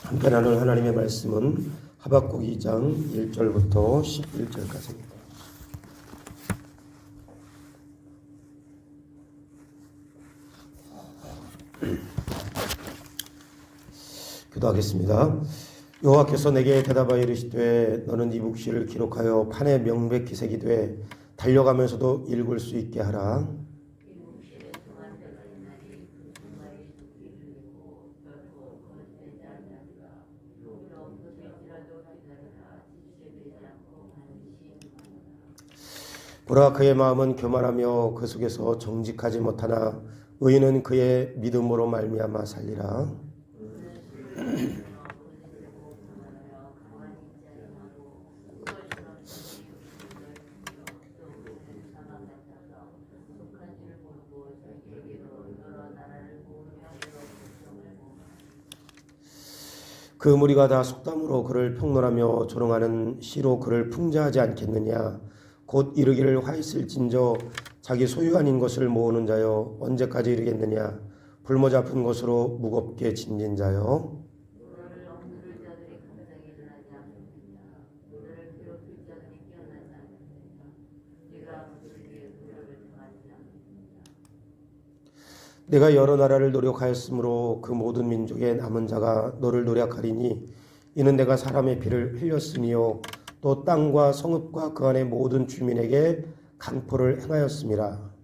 함께 나눌 하나님의 말씀은 하박국 2장 1절부터 11절까지입니다. 기도하겠습니다. 여호와께서 내게 대답하여 이르시되 너는 이 묵시를 기록하여 판에 명백히 새기되 달려가면서도 읽을 수 있게 하라. 보라, 그의 마음은 교만하며 그 속에서 정직하지 못하나 의인은 그의 믿음으로 말미암아 살리라. 그 무리가 다 속담으로 그를 평론하며 조롱하는 시로 그를 풍자하지 않겠느냐. 곧 이르기를 화 있을진저 자기 소유 아닌 것을 모으는 자여 언제까지 이르겠느냐. 불모 잡은 것으로 무겁게 짐진 자여. 내가 여러 나라를 노력하였으므로 그 모든 민족의 남은 자가 너를 노력하리니 이는 내가 사람의 피를 흘렸으며 또 땅과 성읍과 그 안의 모든 주민에게 강포를 행하였음이라.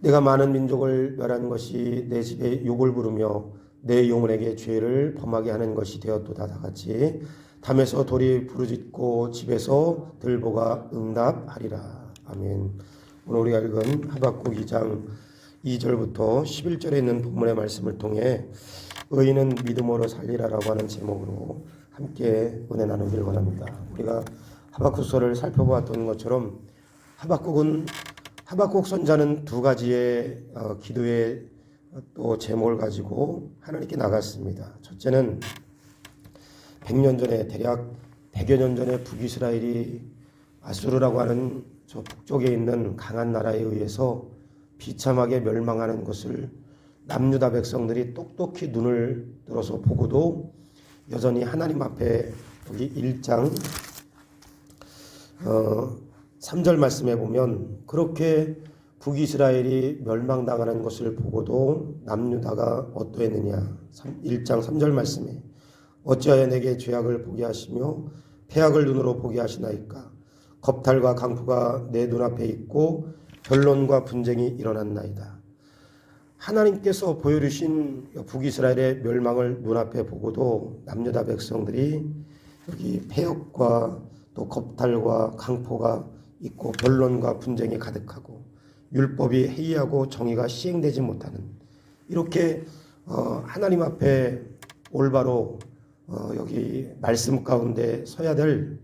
내가 많은 민족을 멸한 것이 내 집에 욕을 부르며 내 영혼에게 죄를 범하게 하는 것이 되었도다. 다같이 담에서 돌이 부르짖고 집에서 들보가 응답하리라. 아멘. 오늘 우리가 읽은 하박국 2장 2절부터 11절에 있는 본문의 말씀을 통해 의인은 믿음으로 살리라라고 하는 제목으로 함께 은혜 나누기를 원합니다. 우리가 하박국서를 살펴보았던 것처럼 하박국 선자는 두 가지의 기도의 또 제목을 가지고 하나님께 나갔습니다. 첫째는 100년 전에, 대략 100여 년 전에 북이스라엘이 아수르라고 하는 저 북쪽에 있는 강한 나라에 의해서 비참하게 멸망하는 것을 남유다 백성들이 똑똑히 눈을 들어서 보고도 여전히 하나님 앞에, 여기 1장 3절 말씀에 보면 그렇게 북이스라엘이 멸망당하는 것을 보고도 남유다가 어떠했느냐. 1장 3절 말씀에 어찌하여 내게 죄악을 보게 하시며 패악을 눈으로 보게 하시나이까. 겁탈과 강포가 내 눈앞에 있고 변론과 분쟁이 일어났나이다. 하나님께서 보여주신 북이스라엘의 멸망을 눈앞에 보고도 남유다 백성들이 여기 패역과 또 겁탈과 강포가 있고 변론과 분쟁이 가득하고 율법이 해이하고 정의가 시행되지 못하는, 이렇게 하나님 앞에 올바로 여기 말씀 가운데 서야 될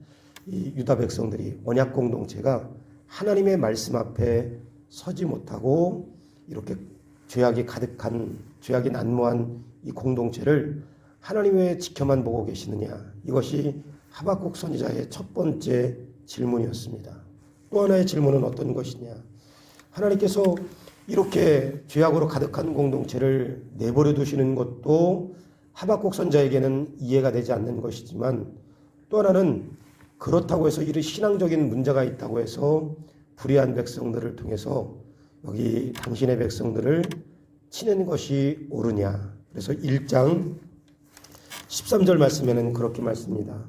이 유다 백성들이, 언약 공동체가 하나님의 말씀 앞에 서지 못하고 이렇게 죄악이 가득한, 죄악이 난무한 이 공동체를 하나님 왜 지켜만 보고 계시느냐. 이것이 하박국 선지자의 첫 번째 질문이었습니다. 또 하나의 질문은 어떤 것이냐. 하나님께서 이렇게 죄악으로 가득한 공동체를 내버려 두시는 것도 하박국 선지자에게는 이해가 되지 않는 것이지만, 또 하나는 그렇다고 해서 이런 신앙적인 문제가 있다고 해서 불의한 백성들을 통해서 여기 당신의 백성들을 치는 것이 옳으냐. 그래서 1장 13절 말씀에는 그렇게 말씀입니다.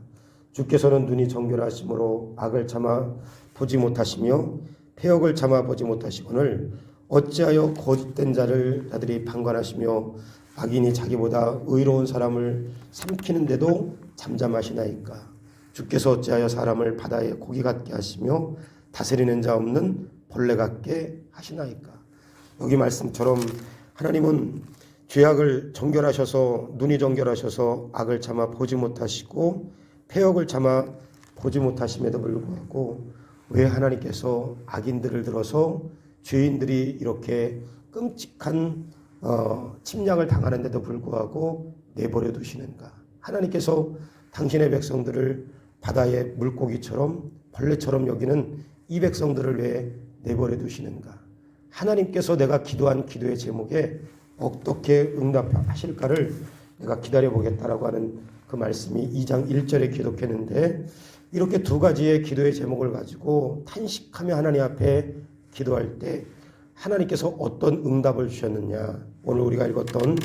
주께서는 눈이 정결하심으로 악을 참아 보지 못하시며 패역을 참아 보지 못하시거늘 어찌하여 거짓된 자들이 방관하시며 악인이 자기보다 의로운 사람을 삼키는데도 잠잠하시나이까. 주께서 어찌하여 사람을 바다의 고기 같게 하시며 다스리는 자 없는 벌레 같게 하시나이까. 여기 말씀처럼 하나님은 죄악을 정결하셔서, 눈이 정결하셔서 악을 참아 보지 못하시고 패역을 참아 보지 못하심에도 불구하고 왜 하나님께서 악인들을 들어서 죄인들이 이렇게 끔찍한 침략을 당하는데도 불구하고 내버려 두시는가. 하나님께서 당신의 백성들을 바다의 물고기처럼 벌레처럼 여기는 이 백성들을 왜 내버려 두시는가? 하나님께서 내가 기도한 기도의 제목에 어떻게 응답하실까를 내가 기다려보겠다라고 하는 그 말씀이 2장 1절에 기록했는데, 이렇게 두 가지의 기도의 제목을 가지고 탄식하며 하나님 앞에 기도할 때 하나님께서 어떤 응답을 주셨느냐. 오늘 우리가 읽었던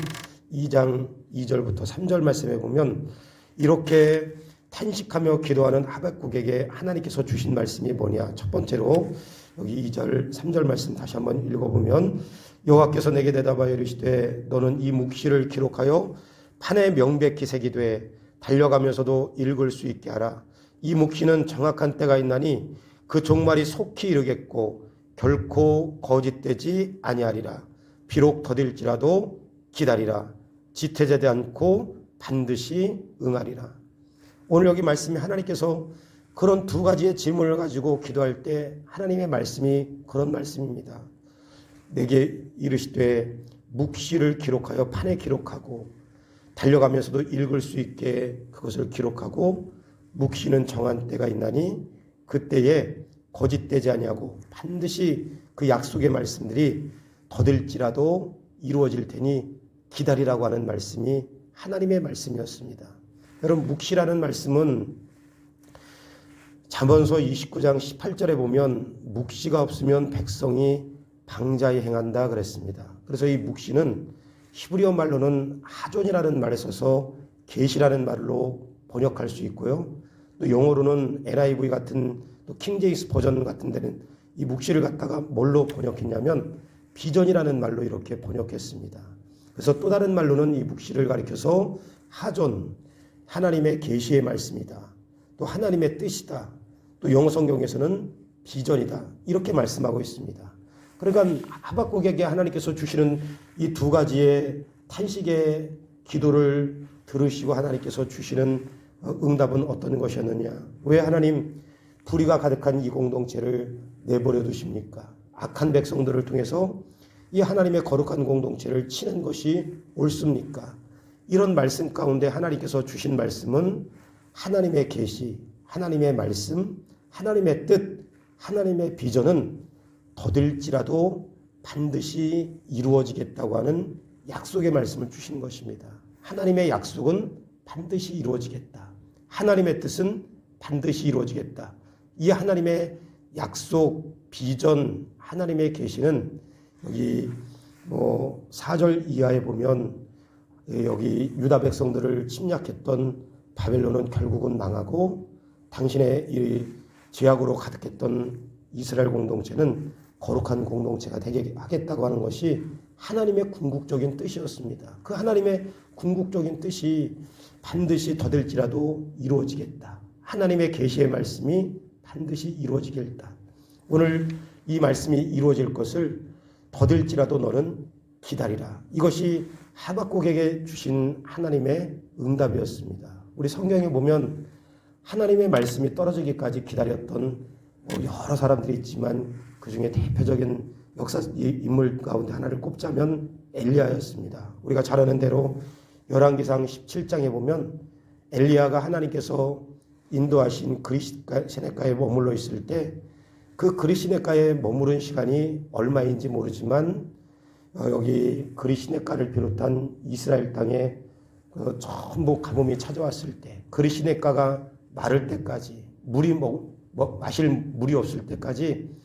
2장 2절부터 3절 말씀에 보면 이렇게 탄식하며 기도하는 하박국에게 하나님께서 주신 말씀이 뭐냐. 첫 번째로 여기 2절 3절 말씀 다시 한번 읽어보면, 여호와께서 내게 대답하여 이르시되 너는 이 묵시를 기록하여 판에 명백히 새기되 달려가면서도 읽을 수 있게 하라. 이 묵시는 정확한 때가 있나니 그 종말이 속히 이르겠고 결코 거짓되지 아니하리라. 비록 더딜지라도 기다리라. 지체되지 않고 반드시 응하리라. 오늘 여기 말씀이 하나님께서 그런 두 가지의 질문을 가지고 기도할 때 하나님의 말씀이 그런 말씀입니다. 내게 이르시되 묵시를 기록하여 판에 기록하고 달려가면서도 읽을 수 있게 그것을 기록하고, 묵시는 정한 때가 있나니 그때에 거짓되지 아니하고 반드시 그 약속의 말씀들이 더딜지라도 이루어질 테니 기다리라고 하는 말씀이 하나님의 말씀이었습니다. 여러분, 묵시라는 말씀은 잠언서 29장 18절에 보면 묵시가 없으면 백성이 방자히 행한다 그랬습니다. 그래서 이 묵시는 히브리어 말로는 하존이라는 말에 써서 계시라는 말로 번역할 수 있고요. 또 영어로는 NIV 같은 또 킹제임스 버전 같은 데는 이 묵시를 갖다가 뭘로 번역했냐면 비전이라는 말로 이렇게 번역했습니다. 그래서 또 다른 말로는 이 묵시를 가리켜서 하존, 하나님의 계시의 말씀이다. 또 하나님의 뜻이다. 또 영어 성경에서는 비전이다. 이렇게 말씀하고 있습니다. 그러니까 하박국에게 하나님께서 주시는 이 두 가지의 탄식의 기도를 들으시고 하나님께서 주시는 응답은 어떤 것이었느냐. 왜 하나님 불의가 가득한 이 공동체를 내버려 두십니까? 악한 백성들을 통해서 이 하나님의 거룩한 공동체를 치는 것이 옳습니까? 이런 말씀 가운데 하나님께서 주신 말씀은 하나님의 계시, 하나님의 말씀, 하나님의 뜻, 하나님의 비전은 더딜지라도 반드시 이루어지겠다고 하는 약속의 말씀을 주신 것입니다. 하나님의 약속은 반드시 이루어지겠다. 하나님의 뜻은 반드시 이루어지겠다. 이 하나님의 약속, 비전, 하나님의 계시는 여기 4절 이하에 보면 여기 유다 백성들을 침략했던 바벨론은 결국은 망하고 당신의 이 죄악으로 가득했던 이스라엘 공동체는 거룩한 공동체가 되게 하겠다고 하는 것이 하나님의 궁극적인 뜻이었습니다. 그 하나님의 궁극적인 뜻이 반드시 더딜지라도 이루어지겠다. 하나님의 계시의 말씀이 반드시 이루어지겠다. 오늘 이 말씀이 이루어질 것을 더딜지라도 너는 기다리라. 이것이 하박국에게 주신 하나님의 응답이었습니다. 우리 성경에 보면 하나님의 말씀이 떨어지기까지 기다렸던 여러 사람들이 있지만 그 중에 대표적인 역사 인물 가운데 하나를 꼽자면 엘리야였습니다. 우리가 잘 아는 대로 열왕기상 17장에 보면 엘리야가 하나님께서 인도하신 그리시네가에 머물러 있을 때 그 그리시네가에 머무른 시간이 얼마인지 모르지만 여기 그리시네가를 비롯한 이스라엘 땅에 전부 가뭄이 찾아왔을 때 그리시네가가 마를 때까지 마실 물이 없을 때까지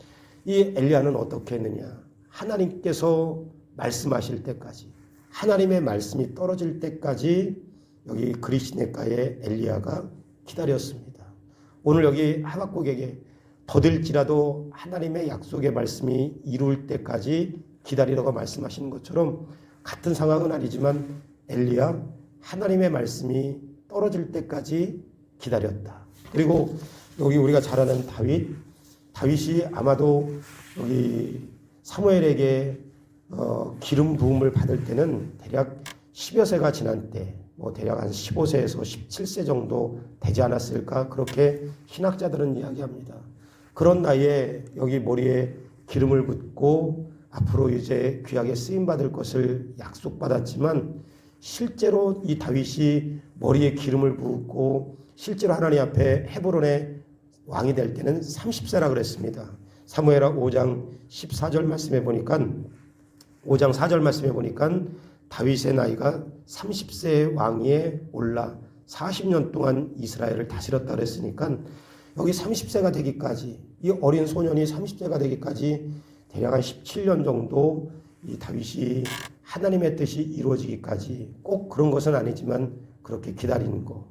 이 엘리야는 어떻게 했느냐. 하나님께서 말씀하실 때까지, 하나님의 말씀이 떨어질 때까지 여기 그리시네가에 엘리야가 기다렸습니다. 오늘 여기 하박국에게 더딜지라도 하나님의 약속의 말씀이 이룰 때까지 기다리라고 말씀하시는 것처럼 같은 상황은 아니지만 엘리야 하나님의 말씀이 떨어질 때까지 기다렸다. 그리고 여기 우리가 잘 아는 다윗이 아마도 여기 사무엘에게 기름 부음을 받을 때는 대략 10여 세가 지난 때, 대략 한 15세에서 17세 정도 되지 않았을까, 그렇게 신학자들은 이야기합니다. 그런 나이에 여기 머리에 기름을 붓고 앞으로 이제 귀하게 쓰임 받을 것을 약속받았지만 실제로 이 다윗이 머리에 기름을 붓고 실제로 하나님 앞에 헤브론의 왕이 될 때는 30세라 그랬습니다. 사무엘하 5장 14절 말씀해 보니까 5장 4절 말씀해 보니까 다윗의 나이가 30세의 왕위에 올라 40년 동안 이스라엘을 다스렸다 그랬으니까 여기 30세가 되기까지 이 어린 소년이 30세가 되기까지 대략 한 17년 정도 이 다윗이 하나님의 뜻이 이루어지기까지 꼭 그런 것은 아니지만 그렇게 기다리는 거.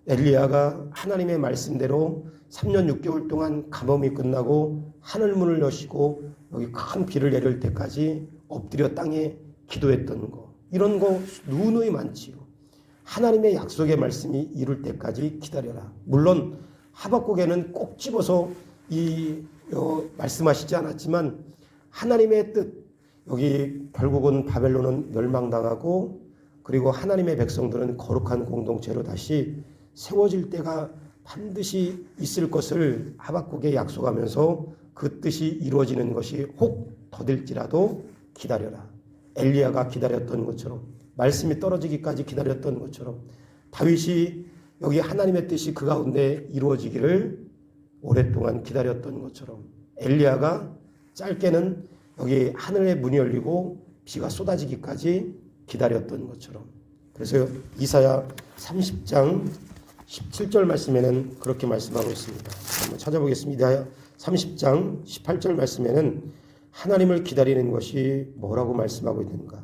엘리야가 하나님의 말씀대로 3년 6개월 동안 가뭄이 끝나고 하늘문을 여시고 여기 큰 비를 내릴 때까지 엎드려 땅에 기도했던 거. 이런 거 누누이 많지요. 하나님의 약속의 말씀이 이룰 때까지 기다려라. 물론 하박국에는 꼭 집어서 말씀하시지 않았지만 하나님의 뜻, 여기 결국은 바벨론은 멸망당하고 그리고 하나님의 백성들은 거룩한 공동체로 다시 세워질 때가 반드시 있을 것을 하박국에 약속하면서 그 뜻이 이루어지는 것이 혹 더딜지라도 기다려라. 엘리야가 기다렸던 것처럼 말씀이 떨어지기까지 기다렸던 것처럼 다윗이 여기 하나님의 뜻이 그 가운데 이루어지기를 오랫동안 기다렸던 것처럼 엘리야가 짧게는 여기 하늘의 문이 열리고 비가 쏟아지기까지 기다렸던 것처럼 그래서 이사야 30장 17절 말씀에는 그렇게 말씀하고 있습니다. 한번 찾아보겠습니다. 30장 18절 말씀에는 하나님을 기다리는 것이 뭐라고 말씀하고 있는가?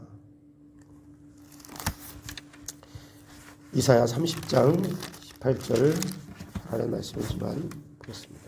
이사야 30장 18절 하는 말씀이지만 그렇습니다.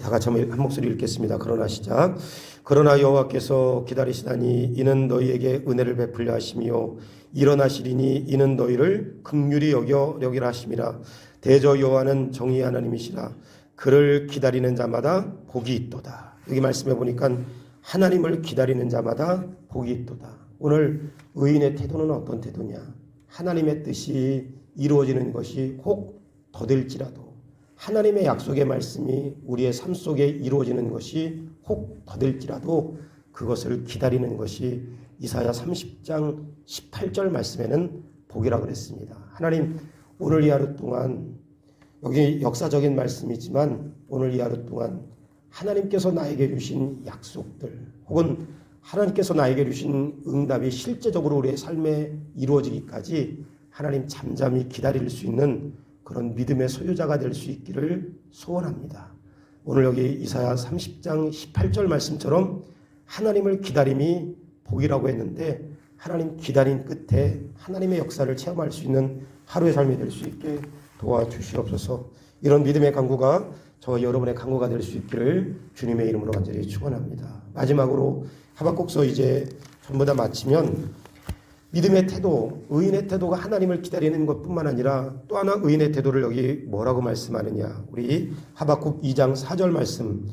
다 같이 한 목소리 읽겠습니다. 그러나 시작. 그러나 여호와께서 기다리시다니 이는 너희에게 은혜를 베풀려 하심이요 일어나시리니 이는 너희를 긍휼히 여기라 하심이라. 대저 여호와는 정의의 하나님이시라. 그를 기다리는 자마다 복이 있도다. 여기 말씀해 보니까 하나님을 기다리는 자마다 복이 있도다. 오늘 의인의 태도는 어떤 태도냐? 하나님의 뜻이 이루어지는 것이 혹 더딜지라도 하나님의 약속의 말씀이 우리의 삶 속에 이루어지는 것이 혹 더딜지라도 그것을 기다리는 것이 이사야 30장 18절 말씀에는 복이라고 그랬습니다. 하나님 오늘 이 하루 동안 여기 역사적인 말씀이지만 오늘 이 하루 동안 하나님께서 나에게 주신 약속들 혹은 하나님께서 나에게 주신 응답이 실제적으로 우리의 삶에 이루어지기까지 하나님 잠잠히 기다릴 수 있는 그런 믿음의 소유자가 될 수 있기를 소원합니다. 오늘 여기 이사야 30장 18절 말씀처럼 하나님을 기다림이 복이라고 했는데 하나님 기다림 끝에 하나님의 역사를 체험할 수 있는 하루의 삶이 될 수 있게 도와주시옵소서. 이런 믿음의 강구가 저와 여러분의 강구가 될 수 있기를 주님의 이름으로 간절히 축원합니다. 마지막으로 하박국서 이제 전부 다 마치면 믿음의 태도, 의인의 태도가 하나님을 기다리는 것뿐만 아니라 또 하나 의인의 태도를 여기 뭐라고 말씀하느냐. 우리 하박국 2장 4절 말씀,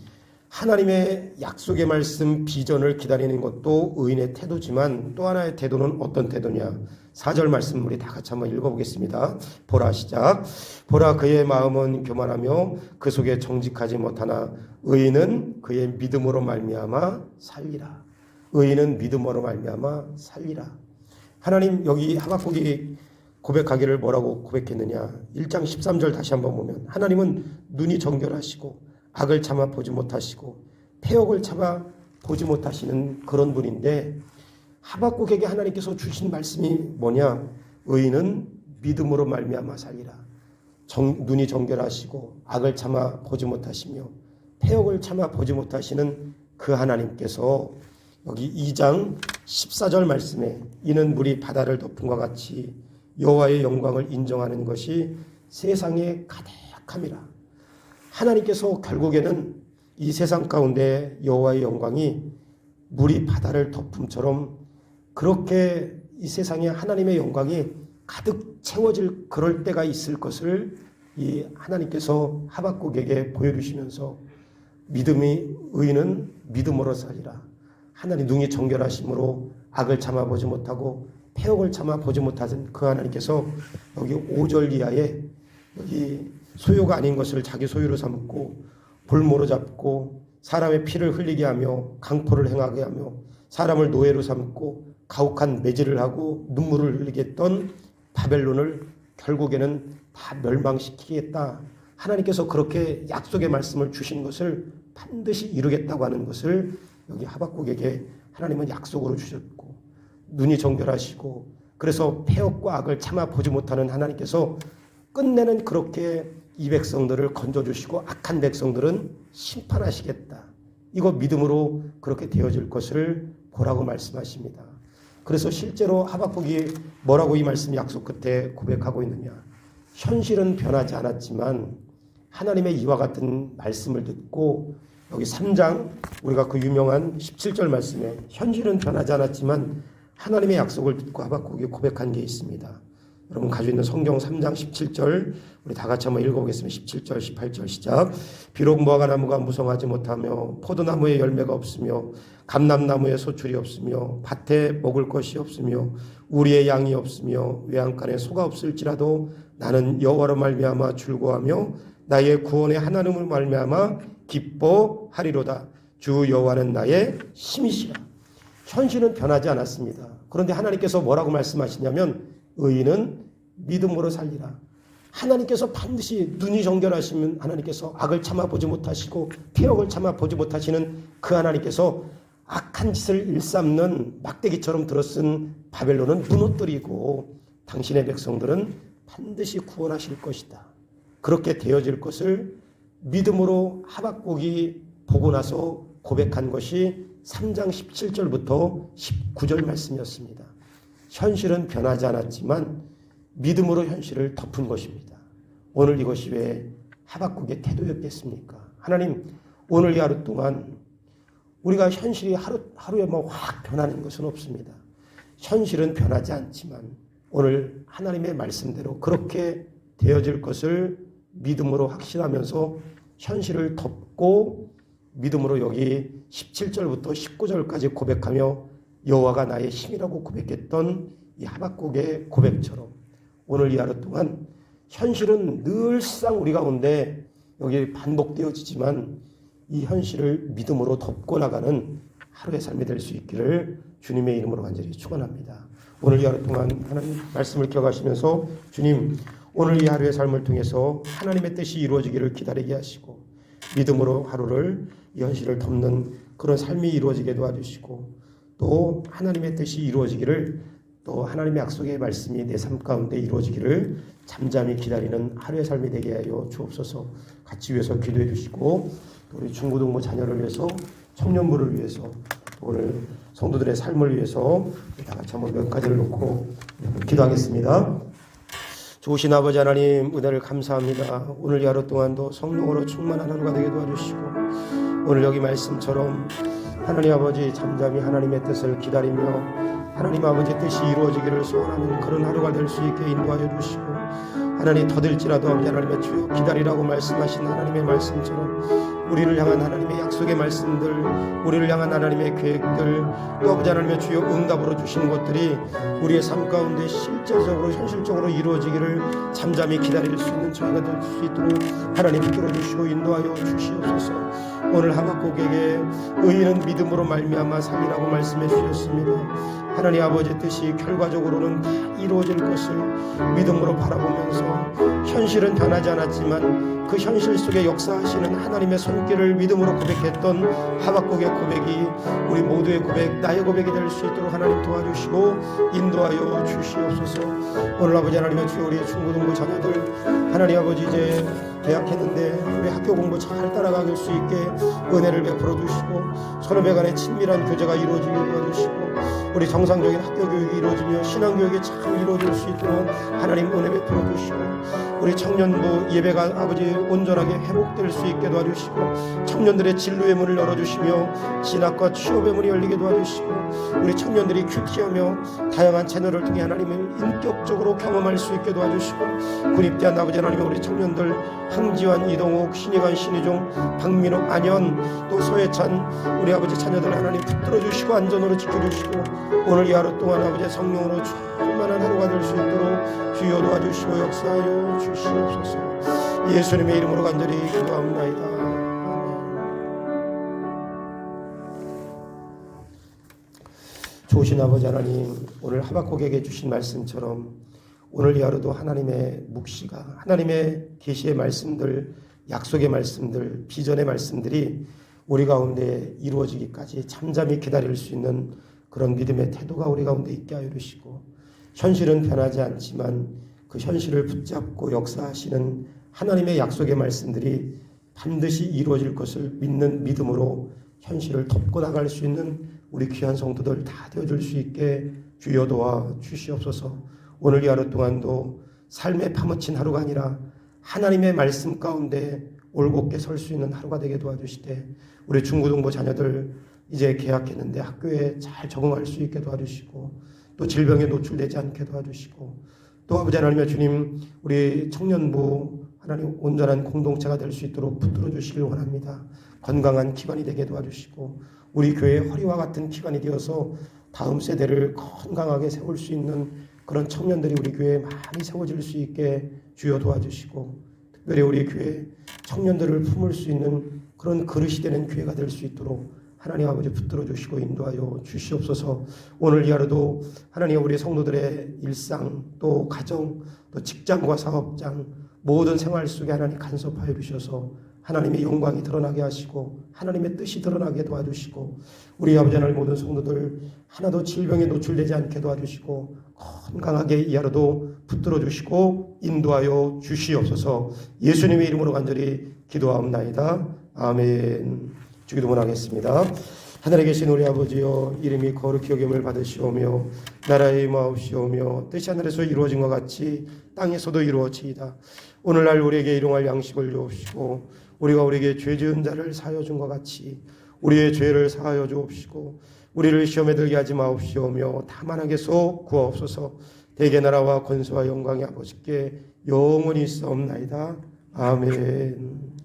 하나님의 약속의 말씀, 비전을 기다리는 것도 의인의 태도지만 또 하나의 태도는 어떤 태도냐. 4절 말씀 우리 다 같이 한번 읽어보겠습니다. 보라 시작. 보라 그의 마음은 교만하며 그 속에 정직하지 못하나 의인은 그의 믿음으로 말미암아 살리라. 의인은 믿음으로 말미암아 살리라. 하나님 여기 하박국이 고백하기를 뭐라고 고백했느냐. 1장 13절 다시 한번 보면 하나님은 눈이 정결하시고 악을 참아 보지 못하시고 폐역을 참아 보지 못하시는 그런 분인데 하박국에게 하나님께서 주신 말씀이 뭐냐. 의인은 믿음으로 말미암아 살리라. 눈이 정결하시고 악을 참아 보지 못하시며 폐역을 참아 보지 못하시는 그 하나님께서 여기 2장 14절 말씀에 이는 물이 바다를 덮음과 같이 여호와의 영광을 인정하는 것이 세상에 가득함이라. 하나님께서 결국에는 이 세상 가운데 여호와의 영광이 물이 바다를 덮음처럼 그렇게 이 세상에 하나님의 영광이 가득 채워질 그럴 때가 있을 것을 이 하나님께서 하박국에게 보여주시면서 의인은 믿음으로 살리라. 하나님 눈이 정결하심으로 악을 참아보지 못하고 폐역을 참아보지 못하신 그 하나님께서 여기 5절 이하에 여기 소유가 아닌 것을 자기 소유로 삼고 볼모로 잡고 사람의 피를 흘리게 하며 강포를 행하게 하며 사람을 노예로 삼고 가혹한 매질을 하고 눈물을 흘리게 했던 바벨론을 결국에는 다 멸망시키겠다. 하나님께서 그렇게 약속의 말씀을 주신 것을 반드시 이루겠다고 하는 것을 여기 하박국에게 하나님은 약속으로 주셨고, 눈이 정결하시고, 그래서 폐역과 악을 참아 보지 못하는 하나님께서 끝내는 그렇게 이 백성들을 건져주시고 악한 백성들은 심판하시겠다. 이거 믿음으로 그렇게 되어질 것을 보라고 말씀하십니다. 그래서 실제로 하박국이 뭐라고 이 말씀 약속 끝에 고백하고 있느냐. 현실은 변하지 않았지만 하나님의 이와 같은 말씀을 듣고, 여기 3장 우리가 그 유명한 17절 말씀에 현실은 변하지 않았지만 하나님의 약속을 듣고 하박국이 고백한 게 있습니다. 여러분 가지고 있는 성경 3장 17절 우리 다 같이 한번 읽어보겠습니다. 17절 18절 시작. 비록 무화과 나무가 무성하지 못하며 포도나무에 열매가 없으며 감람나무에 소출이 없으며 밭에 먹을 것이 없으며 우리의 양이 없으며 외양간에 소가 없을지라도 나는 여호와로 말미암아 즐거워하며 나의 구원의 하나님을 말미암아 기뻐하리로다. 주 여호와는 나의 힘이시라. 현실은 변하지 않았습니다. 그런데 하나님께서 뭐라고 말씀하시냐면 의인은 믿음으로 살리라. 하나님께서 반드시 눈이 정결하시면 하나님께서 악을 참아보지 못하시고 폐역을 참아보지 못하시는 그 하나님께서 악한 짓을 일삼는 막대기처럼 들어쓴 바벨론은 무너뜨리고 당신의 백성들은 반드시 구원하실 것이다. 그렇게 되어질 것을 믿음으로 하박국이 보고 나서 고백한 것이 3장 17절부터 19절 말씀이었습니다. 현실은 변하지 않았지만 믿음으로 현실을 덮은 것입니다. 오늘 이것이 왜 하박국의 태도였겠습니까? 하나님, 오늘 이 하루 동안 우리가 현실이 하루에 확 변하는 것은 없습니다. 현실은 변하지 않지만 오늘 하나님의 말씀대로 그렇게 되어질 것을 믿음으로 확신하면서 현실을 덮고 믿음으로 여기 17절부터 19절까지 고백하며 여호와가 나의 힘이라고 고백했던 이 하박국의 고백처럼 오늘 이 하루 동안 현실은 늘상 우리 가운데 여기 반복되어지지만 이 현실을 믿음으로 덮고 나가는 하루의 삶이 될 수 있기를 주님의 이름으로 간절히 축원합니다. 오늘 이 하루 동안 하나님 말씀을 기억하시면서 주님, 오늘 이 하루의 삶을 통해서 하나님의 뜻이 이루어지기를 기다리게 하시고 믿음으로 하루를 이 현실을 덮는 그런 삶이 이루어지게 도와주시고 또 하나님의 뜻이 이루어지기를 또 하나님의 약속의 말씀이 내 삶 가운데 이루어지기를 잠잠히 기다리는 하루의 삶이 되게 하여 주옵소서. 같이 위해서 기도해 주시고 또 우리 중고등부 자녀를 위해서 청년부를 위해서 오늘 성도들의 삶을 위해서 다 같이 한번 몇 가지를 놓고 기도하겠습니다. 좋으신 아버지 하나님 은혜를 감사합니다. 오늘 이 하루 동안도 성령으로 충만한 하루가 되게 도와주시고 오늘 여기 말씀처럼 하나님 아버지 잠잠히 하나님의 뜻을 기다리며 하나님 아버지 뜻이 이루어지기를 소원하는 그런 하루가 될 수 있게 인도하여 주시고 하나님 더딜지라도 아버지 하나님의 주여 기다리라고 말씀하신 하나님의 말씀처럼 우리를 향한 하나님의 약속의 말씀들, 우리를 향한 하나님의 계획들, 또 아버지 하나님의 주여 응답으로 주신 것들이 우리의 삶 가운데 실제적으로 현실적으로 이루어지기를 잠잠히 기다릴 수 있는 저희가 될 수 있도록 하나님 이끌어주시고 인도하여 주시옵소서. 오늘 하박국에게 의인은 믿음으로 말미암아 살리라고 말씀해 주셨습니다. 하나님 아버지 뜻이 결과적으로는 다 이루어질 것을 믿음으로 바라보면서 현실은 변하지 않았지만 그 현실 속에 역사하시는 하나님의 손길을 믿음으로 고백했던 하박국의 고백이 우리 모두의 고백, 나의 고백이 될 수 있도록 하나님 도와주시고 인도하여 주시옵소서. 오늘 아버지 하나님의 주여 우리의 중고등부 자녀들 하나님 아버지 이제 대학했는데 우리 학교 공부 잘 따라가길 수 있게 은혜를 베풀어 주시고 서로에 간의 친밀한 교제가 이루어지게 도와주시고 우리 정상적인 학교 교육이 이루어지며 신앙교육이 잘 이루어질 수 있도록 하나님 은혜 베풀어 주시고 우리 청년부 예배가 아버지 온전하게 회복될 수 있게 도와주시고 청년들의 진로의 문을 열어주시며 진학과 취업의 문이 열리게 도와주시고 우리 청년들이 큐티하며 다양한 채널을 통해 하나님을 인격적으로 경험할 수 있게 도와주시고 군입대한 아버지 하나님 우리 청년들 황지환, 이동욱, 신희관, 신희종, 박민욱, 안현 또 소혜찬 우리 아버지 자녀들 하나님 붙들어 주시고 안전으로 지켜주시고 오늘 이 하루 동안 아버지 성령으로 충만한 하루가 될 수 있도록 주여 도와주시고 역사하여 주시옵소서. 예수님의 이름으로 간절히 기도합니다. 아멘. 좋으신 아버지 하나님, 오늘 하박국에게 주신 말씀처럼 오늘 이 하루도 하나님의 묵시가, 하나님의 계시의 말씀들, 약속의 말씀들, 비전의 말씀들이 우리 가운데 이루어지기까지 잠잠히 기다릴 수 있는 그런 믿음의 태도가 우리 가운데 있게 하여 주시고, 현실은 변하지 않지만 그 현실을 붙잡고 역사하시는 하나님의 약속의 말씀들이 반드시 이루어질 것을 믿는 믿음으로 현실을 덮고 나갈 수 있는 우리 귀한 성도들 다 되어줄 수 있게 주여 도와 주시옵소서. 오늘 이 하루 동안도 삶에 파묻힌 하루가 아니라 하나님의 말씀 가운데 올곧게 설 수 있는 하루가 되게 도와주시되, 우리 중고등부 자녀들 이제 개학했는데 학교에 잘 적응할 수 있게 도와주시고, 또 질병에 노출되지 않게 도와주시고, 또 아버지 하나님의 주님, 우리 청년부 하나님 온전한 공동체가 될 수 있도록 붙들어 주시길 원합니다. 건강한 기관이 되게 도와주시고, 우리 교회의 허리와 같은 기관이 되어서 다음 세대를 건강하게 세울 수 있는 그런 청년들이 우리 교회에 많이 세워질 수 있게 주여 도와주시고, 특별히 우리 교회 청년들을 품을 수 있는 그런 그릇이 되는 교회가 될 수 있도록 하나님 아버지 붙들어 주시고 인도하여 주시옵소서. 오늘 이 하루도 하나님 우리 성도들의 일상, 또 가정, 또 직장과 사업장, 모든 생활 속에 하나님 간섭하여 주셔서 하나님의 영광이 드러나게 하시고 하나님의 뜻이 드러나게 도와주시고, 우리 아버지 하나님 모든 성도들 하나도 질병에 노출되지 않게 도와주시고 건강하게 이 하루도 붙들어 주시고 인도하여 주시옵소서. 예수님의 이름으로 간절히 기도하옵나이다. 아멘. 주기도문 하겠습니다. 하늘에 계신 우리 아버지여, 이름이 거룩히 여김을 받으시오며 나라의 임하옵시오며 뜻이 하늘에서 이루어진 것 같이 땅에서도 이루어지이다. 오늘날 우리에게 일용할 양식을 주옵시고, 우리가 우리에게 죄 지은 자를 사하여 준 것 같이 우리의 죄를 사하여 주옵시고, 우리를 시험에 들게 하지 마옵시오며 다만 악에서 구하옵소서. 대개 나라와 권세와 영광이 아버지께 영원히 있사옵나이다. 아멘.